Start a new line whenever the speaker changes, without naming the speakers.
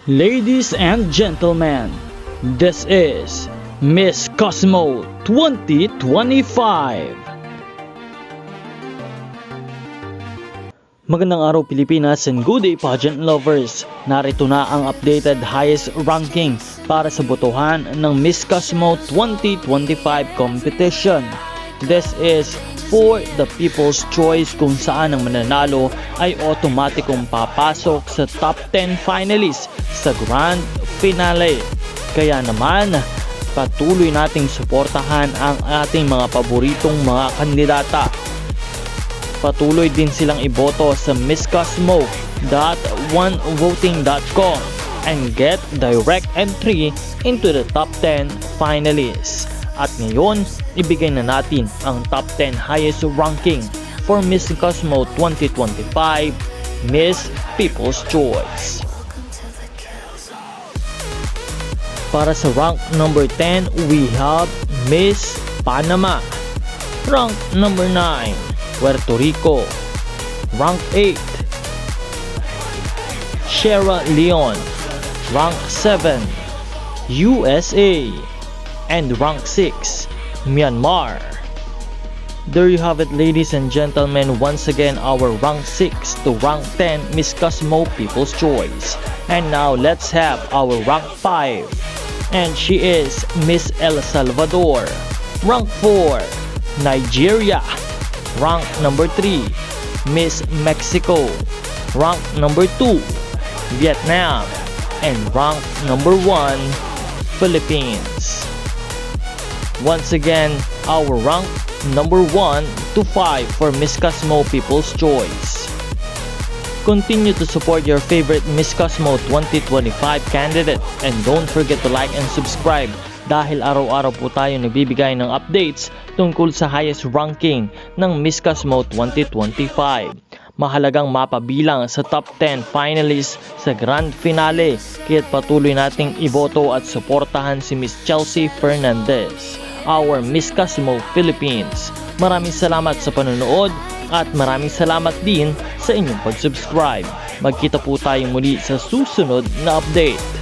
Ladies and gentlemen, this is Miss Cosmo 2025. Magandang araw Pilipinas and good day pageant lovers. Narito na ang updated highest ranking para sa botohan ng Miss Cosmo 2025 competition. This is for the People's Choice kung saan ang mananalo ay automatikong papasok sa top 10 finalists sa Grand Finale. Kaya naman, patuloy nating suportahan ang ating mga paboritong mga kandidata. Patuloy din silang iboto sa misscosmo.onevoting.com and get direct entry into the top 10 finalists. At ngayon, ibigay na natin ang top 10 highest ranking for Miss Cosmo 2025 Miss People's Choice. Para sa rank number 10, we have Miss Panama. Rank number 9, Puerto Rico. Rank 8, Sierra Leone. Rank 7, USA. And rank 6, Myanmar. There you have it, ladies and gentlemen. Once again, our rank 6 to rank 10 Miss Cosmo People's Choice. And now let's have our rank 5. And she is Miss El Salvador. Rank 4, Nigeria. Rank number 3, Miss Mexico. Rank number 2, Vietnam. And rank number 1, Philippines. Once again, our rank number 1 to 5 for Miss Cosmo People's Choice. Continue to support your favorite Miss Cosmo 2025 candidate and don't forget to like and subscribe dahil araw-araw po tayo nagbibigay ng updates tungkol sa highest ranking ng Miss Cosmo 2025. Mahalagang mapabilang sa top 10 finalists sa Grand Finale, kaya't patuloy nating iboto at suportahan si Miss Chelsea Fernandez, our Miss Cosmo Philippines. Maraming salamat sa panonood at maraming salamat din sa inyong pag-subscribe. Magkita po tayong muli sa susunod na update.